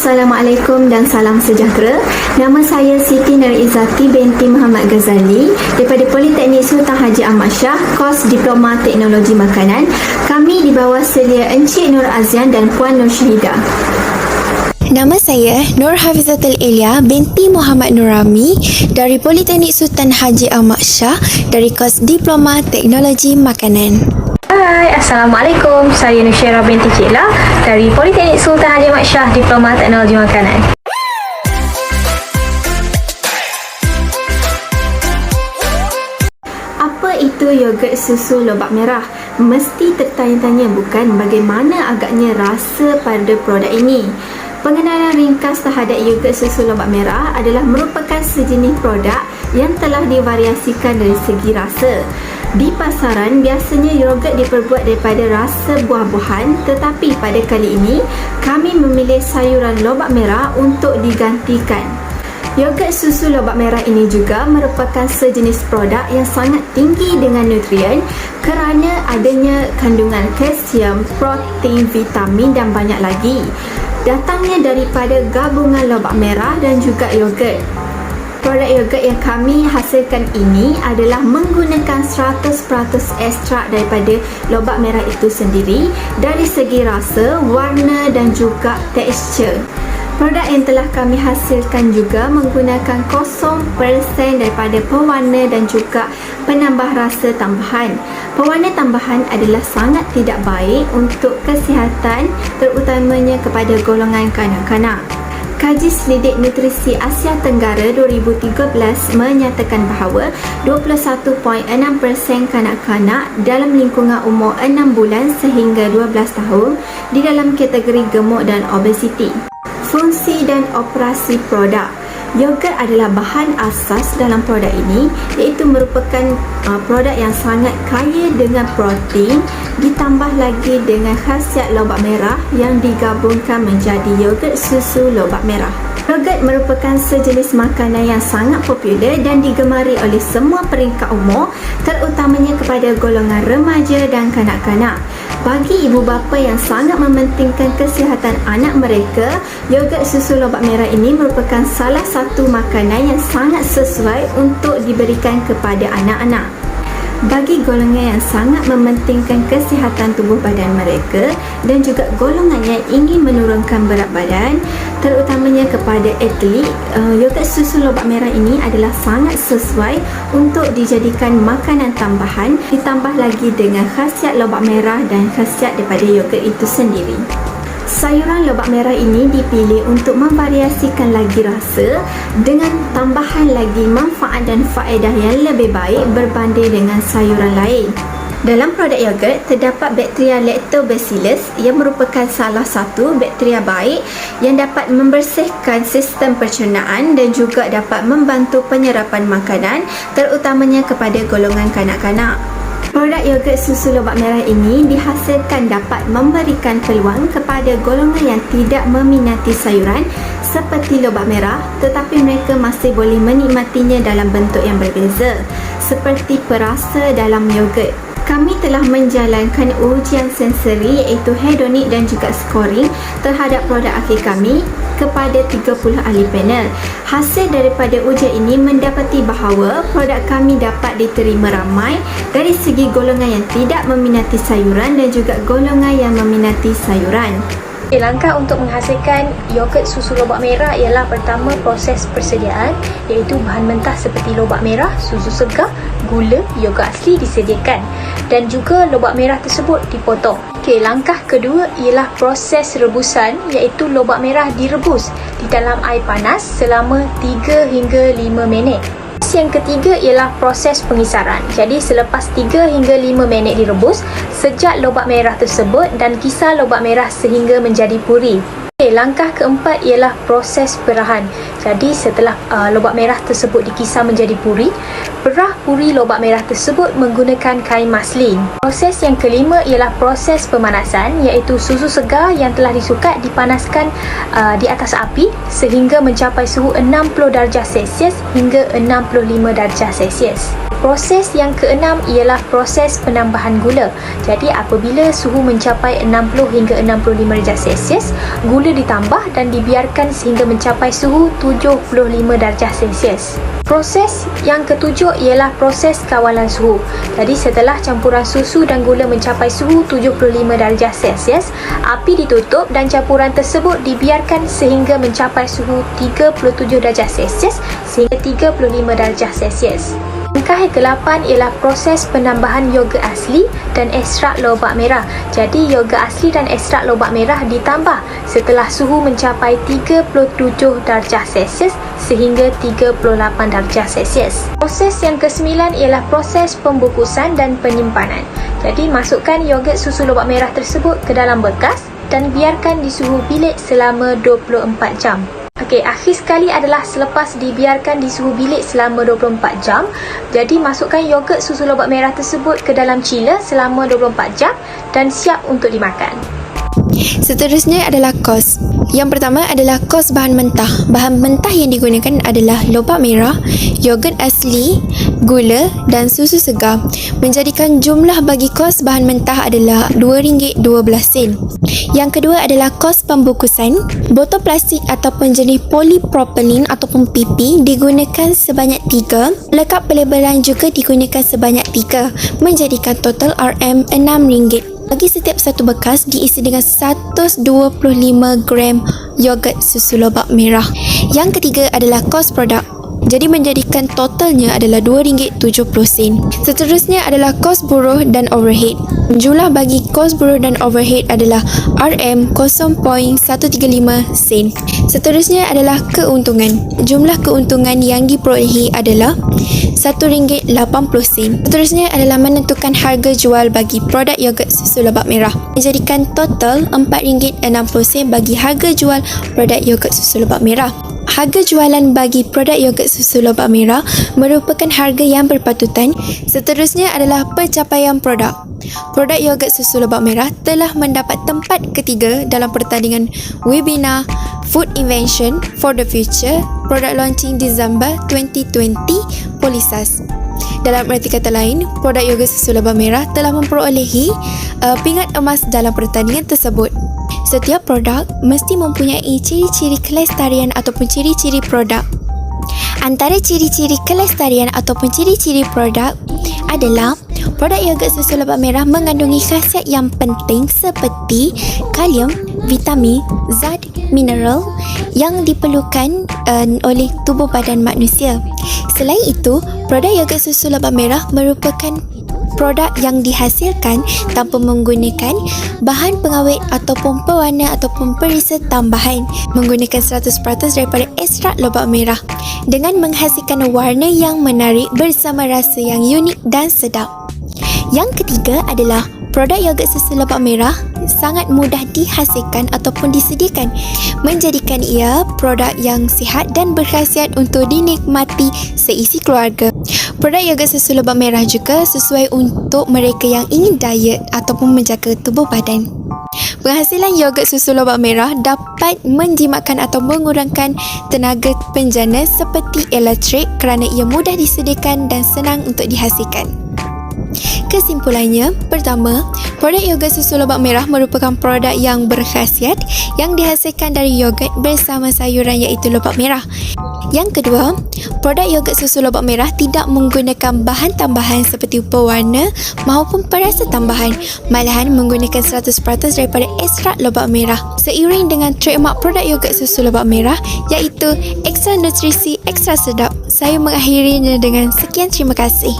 Assalamualaikum dan salam sejahtera. Nama saya Siti Nurizzati binti Muhammad Ghazali daripada Politeknik Sultan Haji Ahmad Shah, kos Diploma Teknologi Makanan. Kami di bawah selia Encik Nur Azian dan Puan Nur Syahidah. Nama saya Nur Hafizatul Ilya binti Muhammad Nurami dari Politeknik Sultan Haji Ahmad Shah dari kos Diploma Teknologi Makanan. Hai, Assalamualaikum. Saya Nusyairah binti Ciklah dari Politeknik Sultan Haji Ahmad Shah, Diploma Teknologi Makanan. Apa itu yogurt susu lobak merah? Mesti tertanya-tanya bukan bagaimana agaknya rasa pada produk ini. Pengenalan ringkas terhadap yogurt susu lobak merah adalah merupakan sejenis produk yang telah divariasikan dari segi rasa. Di pasaran, biasanya yogurt diperbuat daripada rasa buah-buahan, tetapi pada kali ini, kami memilih sayuran lobak merah untuk digantikan. Yogurt susu lobak merah ini juga merupakan sejenis produk yang sangat tinggi dengan nutrien kerana adanya kandungan kalsium, protein, vitamin dan banyak lagi. Datangnya daripada gabungan lobak merah dan juga yogurt. Produk yogurt yang kami hasilkan ini adalah menggunakan 100% ekstrak daripada lobak merah itu sendiri dari segi rasa, warna dan juga tekstur. Produk yang telah kami hasilkan juga menggunakan 0% daripada pewarna dan juga penambah rasa tambahan. Pewarna tambahan adalah sangat tidak baik untuk kesihatan, terutamanya kepada golongan kanak-kanak. Kaji Selidik Nutrisi Asia Tenggara 2013 menyatakan bahawa 21.6% kanak-kanak dalam lingkungan umur 6 bulan sehingga 12 tahun di dalam kategori gemuk dan obesiti. Fungsi dan operasi produk. Yogurt adalah bahan asas dalam produk ini, iaitu merupakan produk yang sangat kaya dengan protein ditambah lagi dengan khasiat lobak merah yang digabungkan menjadi yogurt susu lobak merah. Yogurt merupakan sejenis makanan yang sangat popular dan digemari oleh semua peringkat umur, terutamanya kepada golongan remaja dan kanak-kanak. Bagi ibu bapa yang sangat mementingkan kesihatan anak mereka, yogurt susu lobak merah ini merupakan salah satu makanan yang sangat sesuai untuk diberikan kepada anak-anak. Bagi golongan yang sangat mementingkan kesihatan tubuh badan mereka dan juga golongan yang ingin menurunkan berat badan, terutamanya kepada atlet, yogurt susu lobak merah ini adalah sangat sesuai untuk dijadikan makanan tambahan, ditambah lagi dengan khasiat lobak merah dan khasiat daripada yogurt itu sendiri. Sayuran lobak merah ini dipilih untuk memvariasikan lagi rasa dengan tambahan lagi manfaat dan faedah yang lebih baik berbanding dengan sayuran lain. Dalam produk yogurt terdapat bakteria Lactobacillus yang merupakan salah satu bakteria baik yang dapat membersihkan sistem pencernaan dan juga dapat membantu penyerapan makanan, terutamanya kepada golongan kanak-kanak. Produk yogurt susu lobak merah ini dihasilkan dapat memberikan peluang kepada golongan yang tidak meminati sayuran seperti lobak merah, tetapi mereka masih boleh menikmatinya dalam bentuk yang berbeza seperti perasa dalam yogurt. Kami telah menjalankan ujian sensori iaitu hedonik dan juga scoring terhadap produk akhir kami kepada 30 ahli panel. Hasil daripada ujian ini mendapati bahawa produk kami dapat diterima ramai dari segi golongan yang tidak meminati sayuran dan juga golongan yang meminati sayuran. Langkah untuk menghasilkan yogurt susu lobak merah ialah pertama proses persediaan, iaitu bahan mentah seperti lobak merah, susu segar, gula, yogurt asli disediakan dan juga lobak merah tersebut dipotong. Langkah kedua ialah proses rebusan, iaitu lobak merah direbus di dalam air panas selama 3 hingga 5 minit. Yang ketiga ialah proses pengisaran. Jadi selepas 3 hingga 5 minit direbus, sejat lobak merah tersebut dan kisar lobak merah sehingga menjadi puri. Langkah keempat ialah proses perahan. Jadi setelah lobak merah tersebut dikisar menjadi puri, perah puri lobak merah tersebut menggunakan kain maslin. Proses yang kelima ialah proses pemanasan, iaitu susu segar yang telah disukat dipanaskan di atas api sehingga mencapai suhu 60 darjah Celsius hingga 65 darjah Celsius. Proses yang keenam ialah proses penambahan gula. Jadi apabila suhu mencapai 60 hingga 65 darjah Celsius, gula ditambah dan dibiarkan sehingga mencapai suhu 75 darjah Celsius. Proses yang ketujuh ialah proses kawalan suhu. Jadi setelah campuran susu dan gula mencapai suhu 75 darjah Celsius, api ditutup dan campuran tersebut dibiarkan sehingga mencapai suhu 37 darjah Celsius sehingga 35 darjah Celsius. Langkah yang ke-8 ialah proses penambahan yogurt asli dan ekstrak lobak merah. Jadi yogurt asli dan ekstrak lobak merah ditambah setelah suhu mencapai 37 darjah Celsius sehingga 38 darjah Celsius. Proses yang ke-9 ialah proses pembungkusan dan penyimpanan. Jadi masukkan yogurt susu lobak merah tersebut ke dalam bekas dan biarkan di suhu bilik selama 24 jam. Okey, akhir sekali adalah selepas dibiarkan di suhu bilik selama 24 jam. Jadi masukkan yogurt susu lobak merah tersebut ke dalam chiller selama 24 jam dan siap untuk dimakan. Seterusnya adalah kos. Yang pertama adalah kos bahan mentah. Bahan mentah yang digunakan adalah lobak merah, yogurt asli, gula dan susu segar. Menjadikan jumlah bagi kos bahan mentah adalah RM2.12. Yang kedua adalah kos pembungkusan. Botol plastik ataupun jenis polipropilin ataupun PP digunakan sebanyak 3. Lekap pelabelan juga digunakan sebanyak 3. Menjadikan total RM6. Bagi setiap satu bekas diisi dengan 125 gram yogurt susu lobak merah. Yang ketiga adalah kos produk. Jadi menjadikan totalnya adalah RM2.70. Seterusnya adalah kos buruh dan overhead. Jumlah bagi kos buruh dan overhead adalah RM0.135. Seterusnya adalah keuntungan. Jumlah keuntungan yang diperolehi adalah RM1.80. Seterusnya adalah menentukan harga jual bagi produk yogurt susu lobak merah. Menjadikan total RM4.60 bagi harga jual produk yogurt susu lobak merah. Harga jualan bagi produk yogurt susu lobak merah merupakan harga yang berpatutan. Seterusnya adalah pencapaian produk. Produk yogurt susu lobak merah telah mendapat tempat ketiga dalam pertandingan webinar Food Invention for the Future Product Launching December 2020 Polisas. Dalam erti kata lain, produk yogurt susu lobak merah telah memperolehi pingat emas dalam pertandingan tersebut. Setiap produk mesti mempunyai ciri-ciri kelestarian ataupun ciri-ciri produk. Antara ciri-ciri kelestarian ataupun ciri-ciri produk adalah produk yogurt susu lobak merah mengandungi khasiat yang penting seperti kalium, vitamin, zat mineral yang diperlukan oleh tubuh badan manusia. Selain itu, produk yogurt susu lobak merah merupakan produk yang dihasilkan tanpa menggunakan bahan pengawet ataupun pewarna ataupun perisa tambahan, menggunakan 100% daripada ekstrak lobak merah dengan menghasilkan warna yang menarik bersama rasa yang unik dan sedap. Yang ketiga adalah produk yogurt susu lobak merah sangat mudah dihasilkan ataupun disediakan, menjadikan ia produk yang sihat dan berkhasiat untuk dinikmati seisi keluarga. Produk yogurt susu lobak merah juga sesuai untuk mereka yang ingin diet ataupun menjaga tubuh badan. Penghasilan yogurt susu lobak merah dapat menjimatkan atau mengurangkan tenaga penjana seperti elektrik kerana ia mudah disediakan dan senang untuk dihasilkan. Kesimpulannya, pertama, produk yogurt susu lobak merah merupakan produk yang berkhasiat yang dihasilkan dari yogurt bersama sayuran iaitu lobak merah. Yang kedua, produk yogurt susu lobak merah tidak menggunakan bahan tambahan seperti pewarna maupun perasa tambahan, malahan menggunakan 100% daripada ekstrak lobak merah. Seiring dengan trademark produk yogurt susu lobak merah iaitu ekstra nutrisi, ekstra sedap. Saya mengakhirinya dengan sekian, terima kasih.